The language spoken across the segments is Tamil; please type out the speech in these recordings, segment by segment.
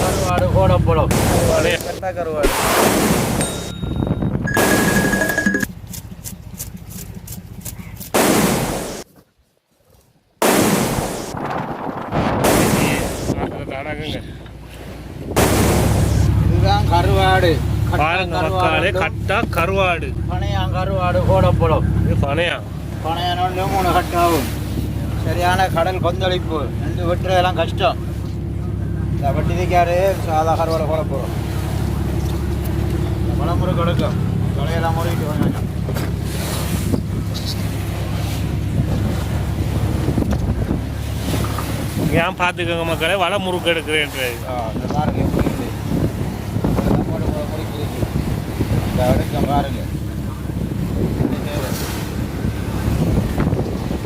கருவாடு கோடப்பழம் கருவாடு இதுதான் கருவாடு மக்களே. கட்டா கருவாடு பனையாம் கருவாடு கோடப்பழம். இது பனையா பனையானோட 3 கட்டாகும். சரியான கடல் கொந்தளிப்பு. நண்டு வெட்டுறதெல்லாம் கஷ்டம். இந்த வெட்டிக்காரு சாதா கருவாடு கோடப்பழம். பழமுறை கொடுக்கும். கலையெல்லாம் முறையிட்டு வாங்க. ஏன் பார்த்துக்கோங்க மக்களே, வலை முறுக்கு எடுக்கிறேன். இந்த பாருங்க எப்படி இருக்குது. இந்த எடுக்கம் பாருங்க.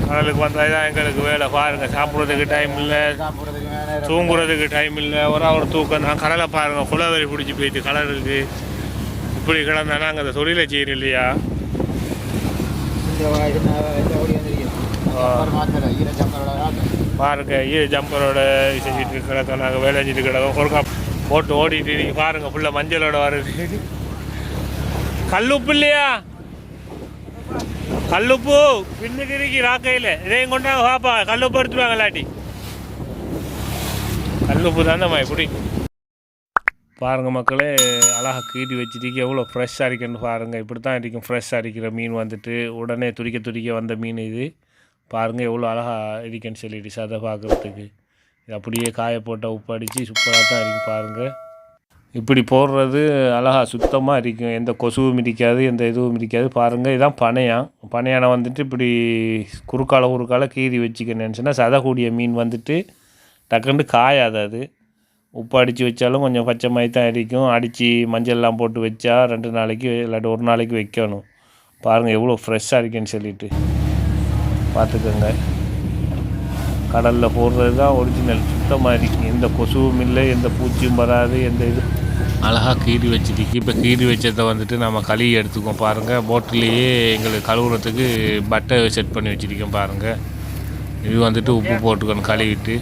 கடலுக்கு வந்தால் எங்களுக்கு வேலை பாருங்க. சாப்பிட்றதுக்கு டைம் இல்லை, தூங்குறதுக்கு டைம் இல்லை. ஒரு தூக்கம் தான். கடலை பாருங்க, குளவரி பிடிச்சி போயிட்டு கடலுக்கு இப்படி கிடந்தா நாங்கள் அந்த தொழிலை செய்யணும் இல்லையா? பாருங்க, ஜம்பரோட செஞ்சுட்டு கிடக்கோம். நாங்கள் வேலை செஞ்சுட்டு கிடக்கோம். ஒருக்கா போட்டு ஓடிட்டு நீங்கள் பாருங்கள், ஃபுல்லாக மஞ்சளோட வருது. கல்லுப்பு இல்லையா? கல்லுப்பு பின்னுக்கு இருக்கி ராக்கையில். இதையும் கொண்டாங்க பாப்பா. கல்லுப்பு எடுத்துருவாங்க இல்லாட்டி. கல்லுப்பு தான் தான் இப்படி பாருங்கள் மக்களே. அழகாக கீட்டி வச்சுட்டு எவ்வளோ ஃப்ரெஷ்ஷாக இருக்குன்னு பாருங்கள். இப்படி தான் இருக்கும் ஃப்ரெஷ்ஷாக இருக்கிற மீன் வந்துட்டு. உடனே துடிக்க வந்த மீன் இது. பாருங்கள் எவ்வளோ அழகாக இருக்குன்னு சொல்லிட்டு சதை பார்க்குறதுக்கு. இது அப்படியே காய போட்டால் உப்பு அடித்து சூப்பராக தான் இருக்கும் பாருங்கள். இப்படி போடுறது அழகாக சுத்தமாக இருக்கும். எந்த கொசுவும் இருக்காது, எந்த இதுவும் இருக்காது. பாருங்கள், இதுதான் பனையானை வந்துட்டு இப்படி குறுக்கால கீறி வச்சுக்கணுன்னு சொன்னால் சதை கூடிய மீன் வந்துட்டு டக்குன்னு காயாது. அது உப்பு அடித்து வச்சாலும் கொஞ்சம் பச்சை மாதிரி தான் இருக்கும். அடித்து மஞ்சள்லாம் போட்டு வச்சா 2 நாளைக்கு இல்லாட்டி 1 நாளைக்கு வைக்கணும். பாருங்கள் எவ்வளோ ஃப்ரெஷ்ஷாக இருக்குன்னு சொல்லிட்டு பார்த்துக்கோங்க. கடலில் போடுறது தான் ஒரிஜினல். சுத்தமாக இருக்கும். எந்த கொசுவும் இல்லை, எந்த பூச்சியும் வராது, எந்த இது அழகாக கீறி வச்சுருக்கு. இப்போ கீறி வச்சதை வந்துட்டு நம்ம கழுவி எடுத்துக்கோம். பாருங்கள், போட்டிலேயே எங்களுக்கு கழுவுறதுக்கு பட்டை செட் பண்ணி வச்சுருக்கோம். பாருங்கள், இது வந்துட்டு உப்பு போட்டுக்கணும் கழுவிட்டு.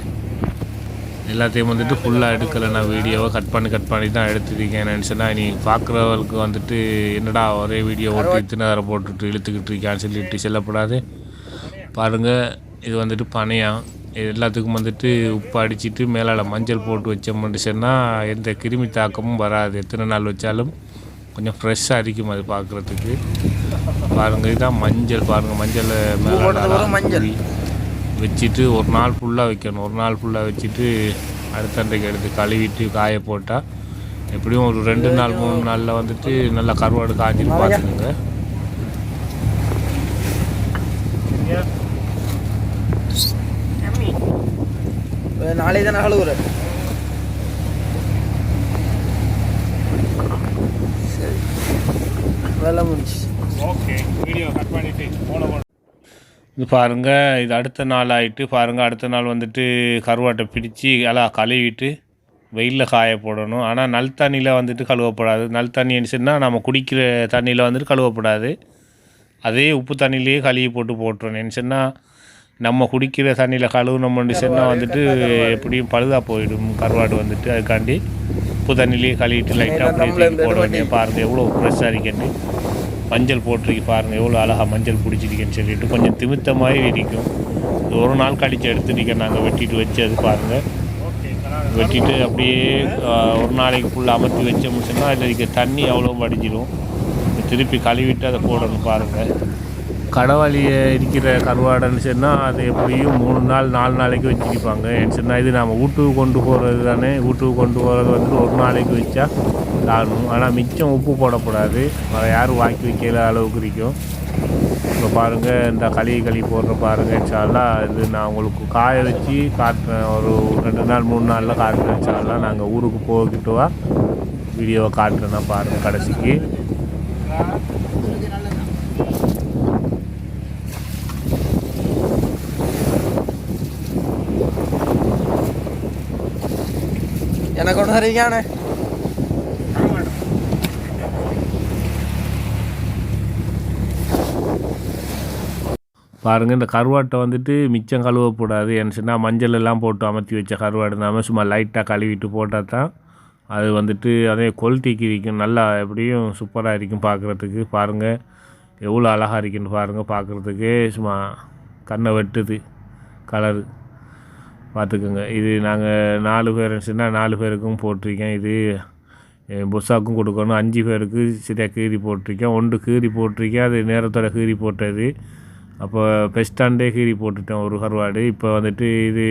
எல்லாத்தையும் வந்துட்டு ஃபுல்லாக எடுக்கலை. நான் வீடியோவை கட் பண்ணி தான் எடுத்துருக்கேன். நினச்சேன்னா நீ பார்க்குறவங்களுக்கு வந்துட்டு என்னடா ஒரே வீடியோ ஓட்டி இத்தனை நேரம் போட்டுட்டு இழுத்துக்கிட்டு இருக்கான்னு சொல்லிட்டு செல்லப்படாது. பாருங்கள், இது வந்துட்டு பனையாம். இது எல்லாத்துக்கும் வந்துட்டு உப்பு அடிச்சுட்டு மேலால் மஞ்சள் போட்டு வச்சோம்னு சொன்னால் எந்த கிருமி தாக்கமும் வராது. எத்தனை நாள் வச்சாலும் கொஞ்சம் ஃப்ரெஷ்ஷாக இருக்கும் அது பார்க்குறதுக்கு. பாருங்கள், இதுதான் மஞ்சள். பாருங்கள், மஞ்சளை மேலே மஞ்சள் வச்சுட்டு 1 நாள் ஃபுல்லாக வைக்கணும். 1 நாள் ஃபுல்லாக வச்சுட்டு அடுத்த அன்றைக்கு எடுத்து கழுவிட்டு காய போட்டால் எப்படியும் ஒரு 2 நாள் 3 நாளில் வந்துட்டு நல்லா கருவாடு காஞ்சின்னு பார்த்துக்குங்க. நாளை தான் கழுவுற. சரி, வேலை முடிச்சு. ஓகே, வீடியோ கட் பண்ணிட்டு போன இது பாருங்கள். இது அடுத்த நாள் ஆகிட்டு பாருங்கள். அடுத்த நாள் வந்துட்டு கருவாட்டை பிடிச்சி எல்லாம் கழுவிட்டு வெயிலில் காய போடணும். ஆனால் நல் தண்ணியில் வந்துட்டு கழுவப்படாது. நல் தண்ணி இருந்துச்சுன்னா நம்ம குடிக்கிற தண்ணியில் வந்துட்டு கழுவப்படாது. அதே உப்பு தண்ணியிலேயே கழுவி போட்டுறோம். நினச்சுன்னா நம்ம குடிக்கிற தண்ணியில் கழுவுனோம்னு சொன்னால் வந்துட்டு எப்படியும் பழுதாக போயிடும் கருவாடு வந்துட்டு. அதுக்காண்டி உப்பு தண்ணியிலேயே கழுவிட்டு லைட்டாக அப்படியே போட வேண்டிய. பாருங்கள் எவ்வளோ ஃப்ரெஷ்ஷாக இருக்குன்னு. மஞ்சள் போட்டிருக்கு பாருங்கள், எவ்வளோ அழகாக மஞ்சள் பிடிச்சிருக்கேன்னு சொல்லிட்டு கொஞ்சம் திமித்த மாதிரி இருக்கும். 1 நாள் கழித்து எடுத்துருக்கேன் நாங்கள் வெட்டிட்டு வச்சு. அது பாருங்கள், வெட்டிட்டு அப்படியே 1 நாளைக்கு ஃபுல்லாக அமர்த்தி வச்சோம்னு சொன்னால் அதில் இருக்க தண்ணி அவ்வளோ வடிஞ்சிடும். திருப்பி கழுவிட்டு அதை போடணும். பாருங்கள், கடவாளியை இருக்கிற கருவாடைன்னு சொன்னால் அது எப்படியும் 3 நாள் 4 நாளைக்கு வச்சுருப்பாங்க. ஏன்னு சொன்னால் இது நம்ம வீட்டுக்கு கொண்டு போகிறது தானே. வீட்டுக்கு கொண்டு போகிறது வந்துட்டு 1 நாளைக்கு வச்சா ஆகணும். ஆனால் மிச்சம் உப்பு போடக்கூடாது. அதை யாரும் வாக்கி வைக்கிற அளவுக்கு இருக்கும். இப்போ பாருங்கள், இந்த களி போடுற பாருங்கள். இன்ஷால்லாம் இது நான் உங்களுக்கு காய வச்சு காட்டுறேன். ஒரு 2 நாள் 3 நாளில் காட்டுறேன். இன்ஷால்லாம் நாங்கள் ஊருக்கு போய்கிட்டுவா வீடியோவை காட்டுறேன்னா பாருங்கள் கடைசிக்கு. எனக்கு ஒன்று சரியானே பாருங்கள். இந்த கருவாட்டை வந்துட்டு மிச்சம் கழுவக்கூடாது. ஏன்னு சொன்னால் மஞ்சள் எல்லாம் போட்டு அமர்த்தி வச்ச கருவாடு நம்ம சும்மா லைட்டாக கழுவிட்டு போட்டால் தான் அது வந்துட்டு அதே குவாலிட்டிக்கு இருக்கும். நல்லா எப்படியும் சூப்பராக இருக்கும் பார்க்குறதுக்கு. பாருங்கள் எவ்வளோ அழகாக இருக்குன்னு பாருங்கள். பார்க்குறதுக்கே சும்மா கண்ணை வெட்டுது கலரு. பார்த்துக்குங்க. இது நாங்கள் 4 பேருச்சுன்னா 4 பேருக்கும் போட்டிருக்கேன். இது புஸ்ஸாக்கும் கொடுக்கணும். 5 பேருக்கு சரியாக கீறி போட்டிருக்கேன். 1 கீறி போட்டிருக்கேன். அது நேரத்தோட கீறி போட்டது. அப்போ பெஸ்டாண்டே கீறி போட்டுட்டேன் ஒரு கருவாடு. இப்போ வந்துட்டு இது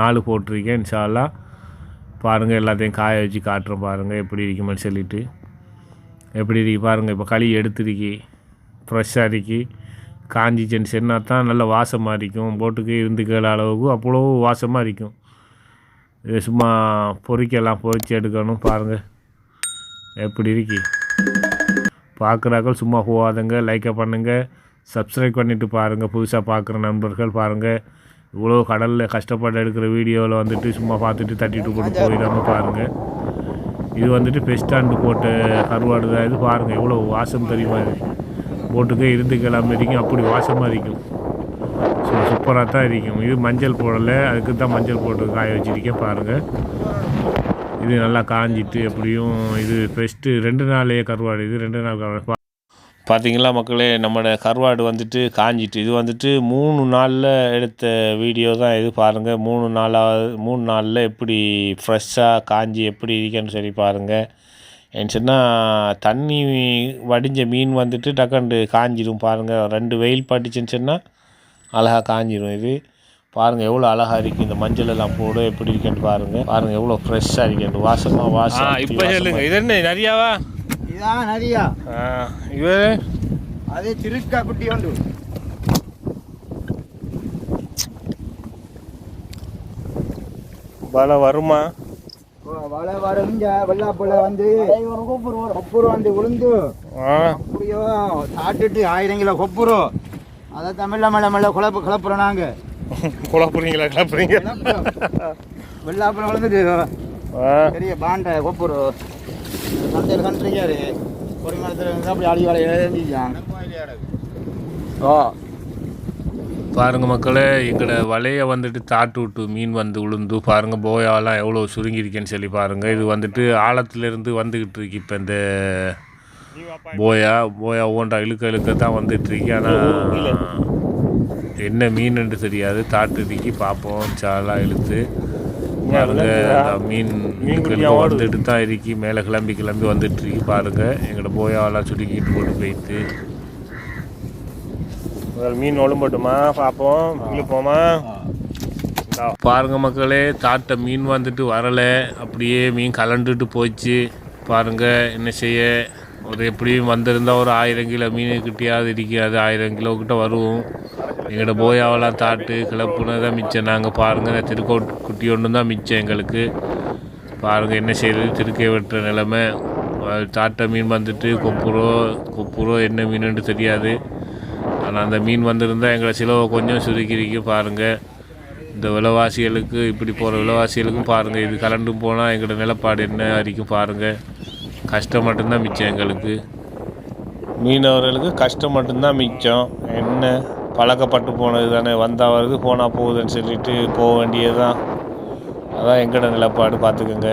4 போட்டிருக்கேன். இன்ஷா அல்லாஹ் பாருங்கள். எல்லாத்தையும் காய வச்சு காட்டுறோம். பாருங்கள் எப்படி இருக்குமென்னு சொல்லிவிட்டு. எப்படி இருக்கு பாருங்கள். இப்போ களி எடுத்துருக்கி ஃப்ரெஷ்ஷாக இருக்கி காஞ்சிச்சேன்னு சொன்னா தான் நல்ல வாசமாக இருக்கும். போட்டுக்கு இருந்துக்கிற அளவுக்கு அவ்வளோ வாசமாக இருக்கும். இது சும்மா பொறிச்சு எடுக்கணும். பாருங்கள் எப்படி இருக்கி. பார்க்குறாக்கள் சும்மா போகாதங்க. லைக்கை பண்ணுங்கள், சப்ஸ்கிரைப் பண்ணிவிட்டு பாருங்கள். புதுசாக பார்க்குற நண்பர்கள் பாருங்கள். இவ்வளோ கடலில் கஷ்டப்பட்டு எடுக்கிற வீடியோவில் வந்துட்டு சும்மா பார்த்துட்டு தட்டிட்டு போட்டு போயிடாமல் பாருங்கள். இது வந்துட்டு பெஸ்டாண்டு போட்ட கருவாடு தான். இது பாருங்கள் எவ்வளோ வாசம் தெரியுமா. இது போட்டுக்கே இருந்து கிளம்பி இருக்கும். அப்படி வாசமாக இருக்கும். சூப்பராக தான் இருக்கும். இது மஞ்சள் போடலை, அதுக்கு தான் மஞ்சள் போட்டு காய வச்சுருக்கேன். பாருங்கள் இது நல்லா காஞ்சிட்டு எப்படியும் இது பெஸ்ட்டு 2 நாளையே கருவாடு. இது 2 நாள் கருவாடு. பார்த்தீங்களா மக்களே, நம்மளோட கருவாடு வந்துட்டு காஞ்சிட்டு. இது வந்துட்டு 3 நாளில் எடுத்த வீடியோ தான் இது. பாருங்கள் 3 நாளில் எப்படி ஃப்ரெஷ்ஷாக காஞ்சி எப்படி இருக்குன்னு சொல்லி பாருங்கள். ஏன்னு சொன்னால் தண்ணி வடிஞ்ச மீன் வந்துட்டு டக்கண்டு காஞ்சிடும். பாருங்கள் 2 வெயில் பட்டுச்சுன்னு சொன்னால் அழகாக காஞ்சிடும். இது பாருங்கள் எவ்வளோ அழகாக இருக்குது. இந்த மஞ்சள் எல்லாம் போட எப்படி இருக்குன்னு பாருங்கள் எவ்வளோ ஃப்ரெஷ்ஷாக இருக்குன்னு. வாசம் இப்போ சொல்லுங்க. இது என்ன நிறையாவா? இதான் நிறையா. இது அதே திருக்கா குட்டி உண்டு. வலை வருமா? வலை வரும். வெள்ளாப்புல வந்து கொப்புரு வந்து விழுந்து அப்படியோ சாப்பிட்டுட்டு 1000 கிலோ கொப்புரு. அதை தமிழ்ல மெல்ல குழப்புறோம். நாங்கள் குழப்புறீங்க. வெள்ளாப்புல விழுந்துட்டு பெரிய பாண்டை கொப்புரு சந்தையில் கண்டுருக்காரு. ஒரு மரத்தில் அப்படி அடி வலை எழுதிச்சான். பாருங்கள் மக்களே, எங்களோட வலையை வந்துட்டு தாட்டு விட்டு மீன் வந்து விழுந்து பாருங்கள். போயாலாம் எவ்வளோ சுருங்கியிருக்கேன்னு சொல்லி பாருங்கள். இது வந்துட்டு ஆழத்துலேருந்து வந்துக்கிட்டு இருக்கு. இப்போ இந்த போயா ஓண்டா இழுக்க தான் வந்துட்டுருக்கு. ஆனால் என்ன மீனுன்னு தெரியாது. தாட்டுக்கு பார்ப்போம். சாலாக இழுத்து பாருங்கள். மீன் வந்துட்டு தான் இருக்கி. மேலே கிளம்பி வந்துட்டுருக்கு. பாருங்கள் எங்களோட போயாலாம் சுருக்கிட்டு போட்டு போயிட்டு மீன் ஒழும்பட்டுமா பார்ப்போம். இழுப்போமா? பாருங்கள் மக்களே, தாட்ட மீன் வந்துட்டு வரலை. அப்படியே மீன் கலண்டுட்டு போச்சு. பாருங்கள் என்ன செய்ய. ஒரு எப்படியும் வந்திருந்தால் ஒரு 1000 கிலோ மீன் கிட்டியாவது இருக்காது. 1000 கிலோ கிட்ட வரும். எங்களோட போயாவெல்லாம் தாட்டு கிளப்புன்னு தான் மிச்சம். நாங்கள் பாருங்கள் திருக்கோட்டி ஒன்று தான் மிச்சம் எங்களுக்கு. பாருங்கள் என்ன செய்யுது. திருக்கை வெட்டுற நிலைமை. தாட்ட மீன் வந்துட்டு கொப்புரோ என்ன மீனுன்னு தெரியாது. ஆனால் அந்த மீன் வந்திருந்தால் எங்களை சிலவை கொஞ்சம் சுருக்கிருக்கு. பாருங்கள் இந்த விலைவாசிகளுக்கு இப்படி போகிற விலைவாசிகளுக்கும் பாருங்கள். இது கலண்டும் போனால் எங்களோட நிலப்பாடு என்ன வரைக்கும் பாருங்கள். கஷ்டம் மட்டும்தான் மிச்சம் எங்களுக்கு. மீனவர்களுக்கு கஷ்டம் மட்டும்தான் மிச்சம். என்ன பழக்கப்பட்டு போனது தானே. வந்தால் வருது போனால் போகுதுன்னு சொல்லிட்டு போக வேண்டியது தான். அதான் எங்களோட நிலப்பாடு. பார்த்துக்கோங்க.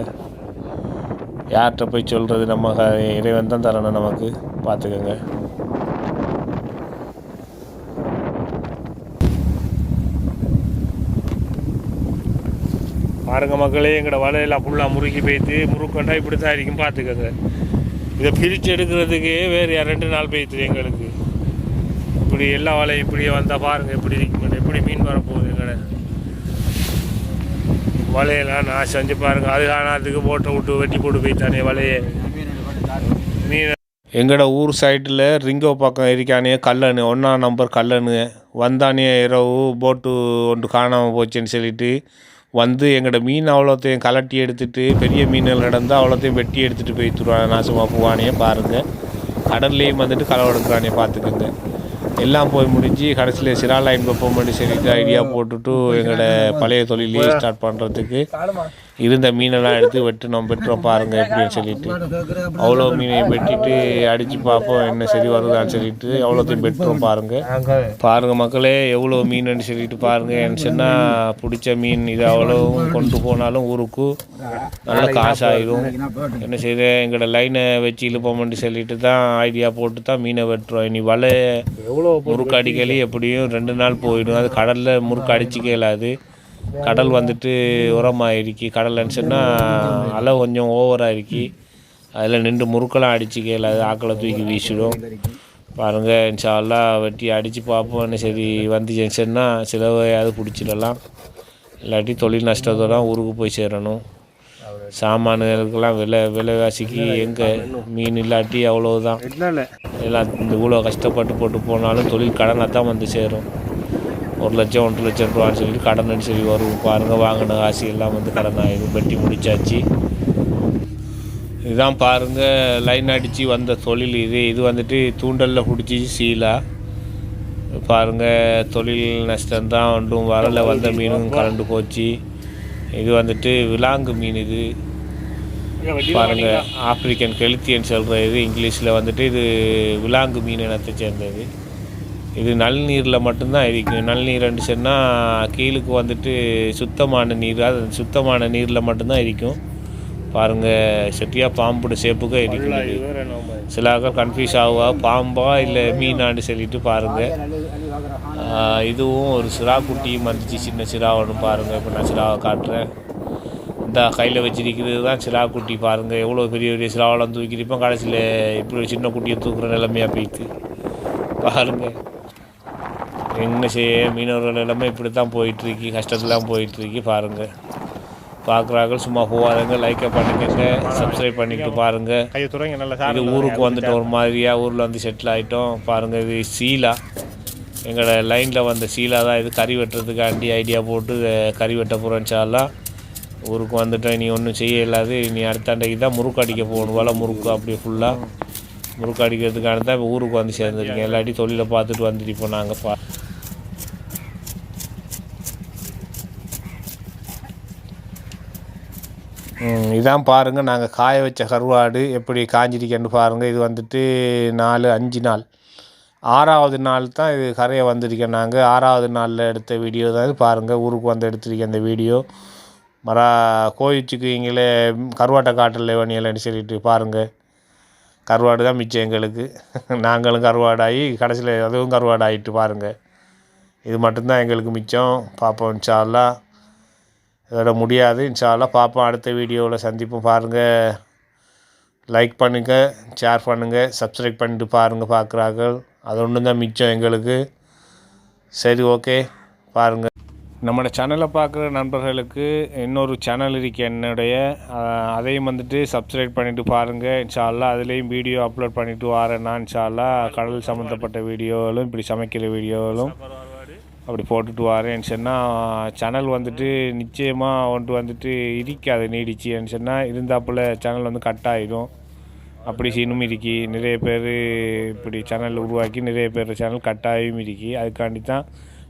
யார்கிட்ட போய் சொல்கிறது. நம்ம இறைவன் தான் தரணும் நமக்கு. பார்த்துக்கோங்க. பாருங்க மக்களே, எங்களோட வலையெல்லாம் ஃபுல்லாக முறுக்கி போய்த்து முறுக்கண்டா இப்படி தான் இருக்கும். பார்த்துக்கோங்க. இதை பிரித்து எடுக்கிறதுக்கு வேறு 2 நாள் போய்த்து எங்களுக்கு. இப்படி எல்லா வலையும் இப்படியே வந்தால் பாருங்கள் எப்படி இருக்கும். எப்படி மீன் வரப்போகுது. எங்களை வலையெல்லாம் நான் செஞ்சு பாருங்கள். அது காணாதுக்கு போட்டை விட்டு வெட்டி போட்டு போய்த்தானே வலையை. மீன் எங்களோட ஊர் சைட்டில் ரிங்கோ பக்கம் இருக்கானே கல்லணு 1ஆம் நம்பர் கல்லணு வந்தானே இரவு போட்டு ஒன்று காணாமல் போச்சுன்னு சொல்லிட்டு வந்து எங்களோட மீன் அவ்வளோத்தையும் கலட்டி எடுத்துகிட்டு பெரிய மீன்கள் நடந்தால் அவ்வளோத்தையும் வெட்டி எடுத்துகிட்டு போய் தருவாங்க. நாசமாக போவானே பாருங்கள். கடல்லையும் வந்துட்டு களை எடுக்கிறானே பார்த்துக்குங்க. எல்லாம் போய் முடிஞ்சு கடைசியில் சிரா லைன் வைப்போம்னு சொல்லிட்டு ஐடியா போட்டுட்டு எங்களோட பழைய தொழிலே ஸ்டார்ட் பண்ணுறதுக்கு இருந்த மீனெல்லாம் எடுத்து வெட்டினோம் பெற்றோம் பாருங்கள் எப்படின்னு சொல்லிட்டு அவ்வளோ மீனையும் வெட்டிட்டு அடித்து பார்ப்போம் என்ன சரி வருதான்னு சொல்லிட்டு அவ்வளோத்தையும் வெட்டுறோம் பாருங்கள் மக்களே எவ்வளோ மீனுன்னு சொல்லிட்டு பாருங்கள் என்ன சொன்னால் பிடிச்ச மீன் இது அவ்வளோவும் கொண்டு போனாலும் ஊருக்கு நல்ல காசாயிடும் என்ன செய்யுது எங்களோட லைனை வச்சு இழுப்போம்னு சொல்லிட்டு தான் ஐடியா போட்டு தான் மீனை வெட்டுறோம். இனி வலை முறுக்கு அடிக்கலி எப்படியும் 2 நாள் போயிடும். அது கடலில் முறுக்கு அடிச்சிக்க இயலாது. கடல் வந்துட்டு உரமாகிருக்கு. கடல்னு சொன்னால் அலை கொஞ்சம் ஓவராக இருக்கு. அதில் நின்று முறுக்கெல்லாம் அடிச்சிக்க இயலாது. ஆக்களை தூக்கி வீசிடும் பாருங்கள். இன்ஷா அல்லாஹ் வெட்டி அடித்து பார்ப்போம்னு சரி வந்துச்சுன்னு சொன்னால் சிலவையாவது பிடிச்சிடலாம். இல்லாட்டி தொழில் நஷ்டத்தோடு தான் ஊருக்கு போய் சேரணும். சாமான்களுக்கெல்லாம் விலைவாசிக்கு எங்கே மீன் இல்லாட்டி அவ்வளோதான். எல்லாம் இந்த இவ்வளோ கஷ்டப்பட்டு போட்டு போனாலும் தொழில் கடனாக தான் வந்து சேரும். 1 லட்சம் 1.5 லட்சம் ரூபான்னு சொல்லிட்டு கடன் சரி வரும் பாருங்கள். வாங்கின காசு எல்லாம் வந்து கடன் ஆகிடும். வெட்டி முடிச்சாச்சு. இதுதான் பாருங்கள் லைன் அடித்து வந்த தொழில் இது வந்துட்டு தூண்டலில் பிடிச்சி சீலா பாருங்கள். தொழில் நஷ்டம்தான். ஒன்றும் வரலை. வந்த மீனும் கலண்டு போச்சு. இது வந்துட்டு விலாங்கு மீன். இது பாருங்கள் ஆப்பிரிக்கன் கெளுத்தின்னு சொல்கிறது இங்கிலீஷில் வந்துட்டு இது விலாங்கு மீன் இனத்தை சேர்ந்தது. இது நல்நீரில் மட்டும்தான் இருக்கும். நல்நீர்ன்னு சொன்னால் கீழுக்கு வந்துட்டு சுத்தமான நீர். அது சுத்தமான நீரில் மட்டும்தான் இருக்கும் பாருங்கள். செட்டியாக பாம்போட ஷேப்புக்கு இருக்குது. சில ஆக்கள் கன்ஃபியூஸ் ஆகுவா பாம்பா இல்லை மீனான்னு சொல்லிட்டு பாருங்கள். இதுவும் ஒரு சிரா குட்டியும் வந்துச்சு. சின்ன சிரா ஒன்று பாருங்கள். இப்போ நான் சிராவை காட்டுறேன். இந்த கையில் வச்சிருக்கிறது தான் சிரா குட்டி பாருங்கள். எவ்வளோ பெரிய பெரிய சிராவெல்லாம் தூக்கிருப்போம். கடைசியில் இப்படி சின்ன குட்டியை தூக்குற நிலைமையாக போயிட்டு பாருங்கள். என்ன செய்ய மீனவர்கள் எல்லாமே இப்படி தான் போயிட்டுருக்கு. கஷ்டத்துலாம் போயிட்டுருக்கு பாருங்கள். பார்க்குறாங்க சும்மா போவாதுங்க. லைக்கை பண்ணிக்கங்க, சப்ஸ்கிரைப் பண்ணிக்கிட்டு பாருங்கள். இது ஊருக்கு வந்துட்டு ஒரு மாதிரியாக ஊரில் வந்து செட்டில் ஆகிட்டோம் பாருங்கள். இது சீலா எங்களோட லைனில் வந்த சீலா தான். இது கறி வெட்டுறதுக்காண்டி ஐடியா போட்டு கறி வெட்ட போகிறோம்ச்சாலாம் ஊருக்கு வந்துட்டோம். இனி ஒன்றும் செய்ய இல்லாது. இனி அடுத்தாண்டைக்கு தான் முறுக்கு அடிக்க போகணும். வலை முறுக்கு அப்படியே ஃபுல்லாக முறுக்கு அடிக்கிறதுக்கான தான் இப்போ ஊருக்கு வந்து சேர்ந்துருக்கேன். எல்லாட்டி தொழிலை பார்த்துட்டு வந்துட்டு இப்போ நாங்கள் இதான் பாருங்கள் நாங்கள் காய வச்ச கருவாடு எப்படி காஞ்சிருக்கேன்னு பாருங்கள். இது வந்துட்டு 4-5 நாள் 6வது நாள் தான் இது கரையை வந்திருக்கேன். நாங்கள் 6வது நாளில் எடுத்த வீடியோ தான் இது பாருங்கள். ஊருக்கு வந்து எடுத்திருக்கேன் இந்த வீடியோ. கோயிச்சுக்குவீங்களே கருவாட்டை காட்டில் வணியலன்னு சொல்லிட்டு பாருங்கள். கருவாடு தான் மிச்சம் எங்களுக்கு. நாங்களும் கருவாடாகி கடைசியில் அதுவும் கருவாடு ஆகிட்டு பாருங்கள். இது மட்டும்தான் எங்களுக்கு மிச்சம். பார்ப்போம் இன்ஷா அல்லாஹ். இதோட முடியாது இன்ஷா அல்லாஹ். பார்ப்போம் அடுத்த வீடியோவில் சந்திப்போம். பாருங்கள், லைக் பண்ணுங்கள், ஷேர் பண்ணுங்கள், சப்ஸ்கிரைப் பண்ணிட்டு பாருங்கள் பார்க்குறார்கள். அது ஒன்று தான் மிச்சம் எங்களுக்கு. சரி ஓகே பாருங்கள். நம்மளோட சேனலை பார்க்குற நண்பர்களுக்கு இன்னொரு சேனல் இருக்குது என்னுடைய. அதையும் வந்துட்டு சப்ஸ்கிரைப் பண்ணிவிட்டு பாருங்கள் இன்ஷா அல்லாஹ். அதுலேயும் வீடியோ அப்லோட் பண்ணிவிட்டு வரேன் நான் இன்ஷா அல்லாஹ். கடல் சம்மந்தப்பட்ட வீடியோகளும் இப்படி சமைக்கிற வீடியோகளும் அப்படி போட்டுட்டு வரேன்னு சொன்னால் சேனல் வந்துட்டு நிச்சயமாக ஒன்று வந்துட்டு இருக்காது நீடிச்சுன்னு சொன்னால். இருந்தாப்புல சேனல் வந்து கட் ஆகிடும். அப்படி சீனும் இருக்கி. நிறைய பேர் இப்படி சேனல் உருவாக்கி நிறைய பேர் சேனல் கட் ஆகியும் இருக்கி. அதுக்காண்டி தான்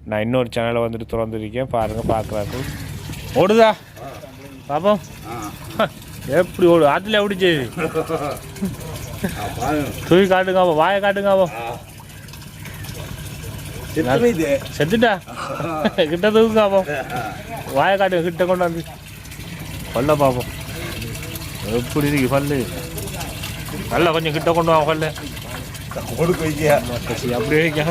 நான் இன்னொரு சேனலை வந்துட்டு திறந்துருக்கேன். பாருங்கள் பார்க்குறாங்க. ஓடுதா பாப்போம் எப்படி ஓடு. ஆற்றுல எப்படி செய்யுது தூக்கி காட்டுங்க. வாயை காட்டுங்க. செத்துட்டா கிட்ட தூக்குங்க. வாயை காட்டுங்க. கிட்ட கொண்டாந்து பல்ல பார்ப்போம் எப்படி இருக்கு பல்லு. நல்லா கொஞ்சம் கிட்ட கொண்டு வாங்க பல்ல. அப்படியே வைக்க